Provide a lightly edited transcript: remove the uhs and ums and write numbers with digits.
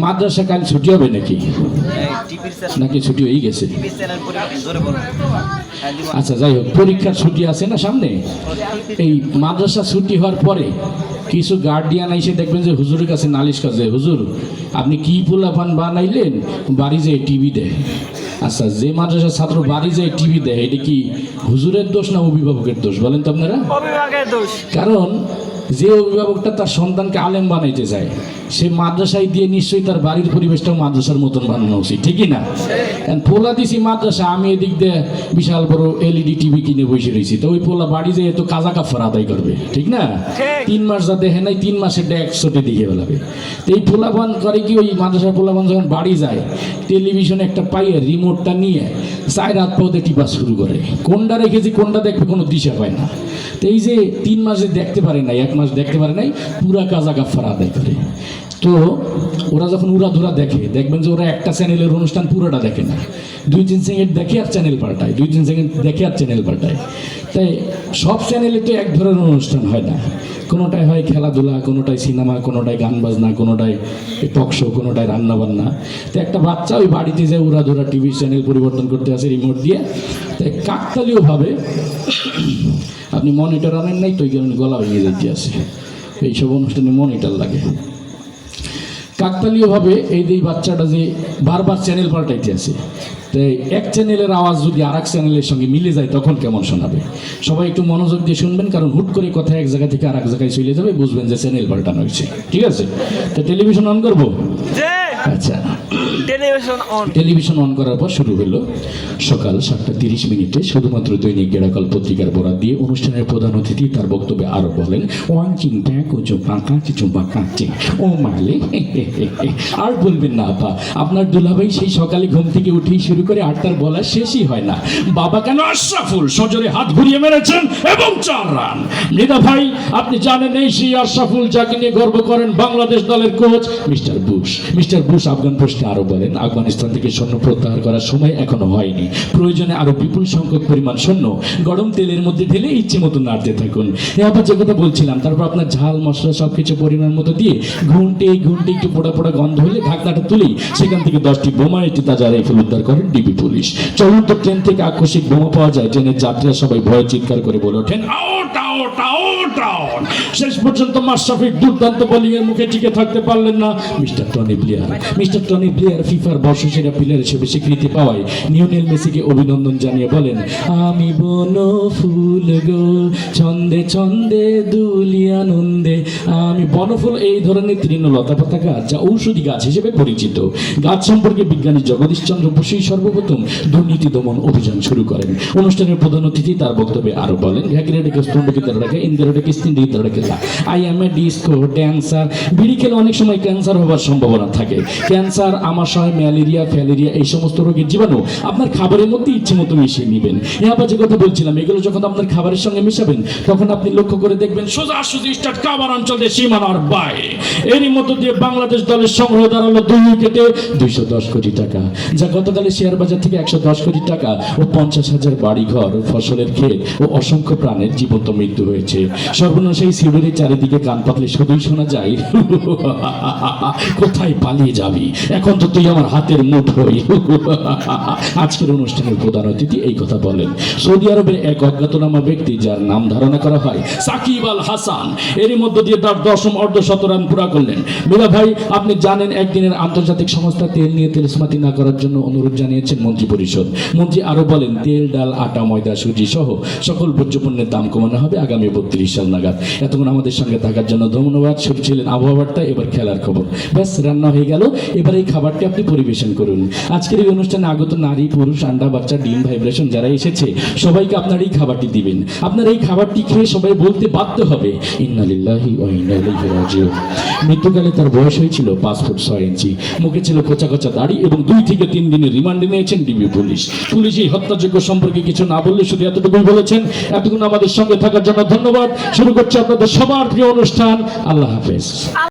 মাদ্রাসা কাল ছুটি হবে নাকি নাকি ছুটি হয়ে গেছে? আচ্ছা যাই হোক, পরীক্ষার ছুটি আছে না সামনে, এই মাদ্রাসা ছুটি হওয়ার পরে কিছু গার্ডিয়ান এসে দেখবেন যে হুজুরের কাছে নালিশ কাজে, হুজুর আপনি কি পোলাপান বানাইলেন, বাড়ি যেয়ে টিভি দেয়। আচ্ছা, যে মাদ্রাসার ছাত্র বাড়ি যেয়ে টিভি দেয়, এটা কি হুজুরের দোষ না অভিভাবকের দোষ বলেন তো আপনারা? অভিভাবকের দোষ। কারণ যে অভিভাবকটা তার সন্তানকে আলেম বানাইতে চায়, সে মাদ্রাসায় দিয়ে নিশ্চয়ই তার বাড়ির পরিবেশটাও মাদ্রাসার মতন বানানো উচিত, ঠিকই না? পোলা দিছি মাদ্রাসা, আমি এদিক দিয়ে বিশাল বড় এলইডি টিভি কিনে বসে রয়েছি, তো ওই পোলা বাড়ি যেয়ে তো কাজা কাফার আদায় করবে, ঠিক না? 3 মাস যা দেখে নাই 3 মাসের ডে 100 দিকে বেলাবে। তো এই পোলাপান করে কি, ওই মাদ্রাসার পোলাপান যখন বাড়ি যায়, টেলিভিশনে একটা পাইয়ে রিমোটটা নিয়ে 4 হাত পাওতে টিপা শুরু করে, কোনটা রেখেছি কোনটা দেখবে কোনো দিশা পায় না। তো এই যে 3 মাসে দেখতে পারে নাই, 1 মাস দেখতে পারে নাই, পুরা কাজা কাফার আদায় করে। তো ওরা যখন উড়াধুরা দেখে, দেখবেন যে ওরা একটা চ্যানেলের অনুষ্ঠান পুরোটা দেখে না, 2-3 সেকেন্ড দেখে আর চ্যানেল পাল্টায়, 2-3 সেকেন্ড দেখে আর চ্যানেল পাল্টায়। তাই সব চ্যানেলে তো এক ধরনের অনুষ্ঠান হয় না, কোনোটায় হয় খেলাধুলা, কোনোটায় সিনেমা, কোনোটায় গান বাজনা, কোনোটায় টক শো, কোনোটায় রান্নাবান্না। তো একটা বাচ্চা ওই বাড়িতে যায় উড়াধুরা টিভি চ্যানেল পরিবর্তন করতে আসে রিমোট দিয়ে। তাই কাকতালীয়ভাবে আপনি মনিটর আনেন নাই, তো ওই কারণে গলা ভেঙে যেতে আসে, এইসব অনুষ্ঠানে মনিটর লাগে। কাকতালীয়ভাবে এই যে বাচ্চাটা যে বারবার চ্যানেল পাল্টাইতে আছে, তাই এক চ্যানেলের আওয়াজ যদি আর এক চ্যানেলের সঙ্গে মিলে যায় তখন কেমন শোনাবে? সবাই একটু মনোযোগ দিয়ে শুনবেন, কারণ হুট করে কথা এক জায়গা থেকে আর এক জায়গায় চলে যাবে, বুঝবেন যে চ্যানেল পাল্টানো হয়েছে, ঠিক আছে? তো টেলিভিশন অন করবো। আচ্ছা, টেলিভিশন অন করার পর শুরু হলো সকাল 7:30 শুধুমাত্র দৈনিক গেড়াকল পত্রিকার বরাত দিয়ে অনুষ্ঠানের প্রধান অতিথি তার বক্তব্যে আরো বলেন, ওয়াঞ্চিং ট্যাক ও চোপাকা চোপাকাচ্ছে ও মালে। আর বলবেন না আপা, আপনার দুলাভাই সেই সকালে ঘুম থেকে উঠেই শুরু করে 8টার বলা শেষই হয় না, বাবা কেন আশরাফুল সজোরে হাত ঘুরিয়ে মেরেছেন এবং 4 রান। মৃদা ভাই, আপনি জানেন এই সেই আশরাফুল যাকে নিয়ে গর্ব করেন বাংলাদেশ দলের coach mister Bush. Mister Bush Afghan প্রশ্নে আরো বলেন, আফগানিস্তান থেকে সৈন্য প্রত্যাহার করার সময় এখনো হয়নি, প্রয়োজনে আরো বিপুল সংখ্যক পরিমাণ সৈন্য গরম তেলের মধ্যে ঢেলে ইচ্ছে মতো নাড়তে থাকুন। আবার যে কথা বলছিলাম, তারপর আপনার ঝাল মশলা সবকিছু পরিমাণ মতো দিয়ে ঘুন্টে একটু পোড়া পোড়া গন্ধ হলে ঢাকনাটা তুলেই সেখান থেকে 10টি বোমা একটি তাজা রাইফেল উদ্ধার করেন ডিবি পুলিশ। চলন্ত ট্রেন থেকে আকস্মিক বোমা পাওয়া যায়, ট্রেনের যাত্রীরা সবাই ভয়ে চিৎকার করে বলে ওঠেন, আউট আউট আউট আউট। শেষ পর্যন্ত মাশরাফির দুর্দান্ত বোলিং এর মুখে টিকে থাকতে পারলেন না মিস্টার টনি ব্লেয়ার ফিফার বর্ষসেরা প্লেয়ার হিসেবে স্বীকৃতি পাওয়ায় লিওনেল মেসিকে অভিনন্দন জানিয়ে বলেন, আমি বনো ফুল গো ছন্দে ছন্দে দুলি আনন্দে। আমি বনফুল এই ধরনের তৃণলতা পাতা গাছ যা ঔষধি গাছ হিসেবে পরিচিত। গাছ সম্পর্কে বিজ্ঞানী জগদীশচন্দ্র বসুই সর্বপ্রথম দুর্নীতি দমন অভিযান শুরু করেন। অনুষ্ঠানের প্রধান অতিথি তার বক্তব্যে আরো বলেন, I M A disco dancer. বিড়ি খেলে অনেক সময় ক্যান্সার হওয়ার সম্ভাবনা থাকে। ক্যান্সার, আমাশয়, ম্যালেরিয়া, ফ্যালেরিয়া এই সমস্ত রোগের জীবাণু আপনার খাবারের মধ্যে ইচ্ছে মতো মিশিয়ে নেবেন। আবার যে কথা বলছিলাম, এগুলো যখন আপনার খাবারের সঙ্গে মিশাবেন তখন আপনি লক্ষ্য করে দেখবেন সোজাসুজি স্টার্ট কাবার অঞ্চলে সীমানার বাইরে। এরই মধ্য দিয়ে বাংলাদেশ দলের সংগ্রহ দাঁড়ালো 2 উইকেটে 210 কোটি টাকা, যা গতকালে শেয়ার বাজার থেকে 110 কোটি টাকা ও 50,000 বাড়িঘর, ফসলের ক্ষেত ও অসংখ্য প্রাণের জীবন্ত মৃত্যু হয়েছে। সর্বনাশ এই সিউড়ির চারিদিকে কান পাতলে শুধুই শোনা যায়, কোথায় পালিয়ে যাবি, এখন তো তুই আমার হাতের মুঠোই। আজকের অনুষ্ঠানের প্রধান অতিথি এই কথা বলেন সৌদি আরবের এক অজ্ঞাতনামা ব্যক্তি, যার নাম ধারণা করা হয় সাকিব আল হাসান। এরই মধ্য দিয়ে তার 10ম অর্ধশত রান পুরা করলেন। মিলা ভাই, আপনি জানেন একদিনের আন্তর্জাতিক সংস্থা তেল নিয়ে তেলসমাতি না করার জন্য অনুরোধ জানিয়েছেন মন্ত্রী পরিষদ। মন্ত্রী আরো বলেন, তেল, ডাল, আটা, ময়দা, সুজি সহ সকল ভোজ্য পণ্যের দাম কমানো হবে আগামী 32 সাল নাগাদ। এতক্ষণ আমাদের সঙ্গে থাকার জন্য ধন্যবাদ। শুরু ছিলেন আবহাওয়া বার্তা, এবার খেলার খবর। ব্যাস, রান্না হয়ে গেল, এবার এই খাবারটি আপনি পরিবেশন করুন। আজকের এই অনুষ্ঠানে আগত নারী, পুরুষ, আন্ডা, বাচ্চা, ডিম, ভাইব্রেশন যারা এসেছে সবাইকে আপনার এই খাবারটি দিবেন। আপনার এই খাবারটি খেয়ে সবাই বলতে বাধ্য হবে, ইন্না লিল্লাহি ওয়া ইন্না ইলাইহি রাজিউন। মৃত্যুকালে তার বয়স হয়েছিল 5 ফুট 6 ইঞ্চি, মুখে ছিল কোচা কোচা দাড়ি এবং 2 থেকে 3 দিনের রিমান্ডে নিয়েছেন ডিবি পুলিশ। পুলিশ এই হত্যাযোগ্য সম্পর্কে কিছু না বললে শুধু এতটুকুই বলেছেন, এতক্ষণ আমাদের সঙ্গে থাকার জন্য ধন্যবাদ। শুরু করছে আপনাদের সবার প্রিয় অনুষ্ঠান। আল্লাহ হাফেজ।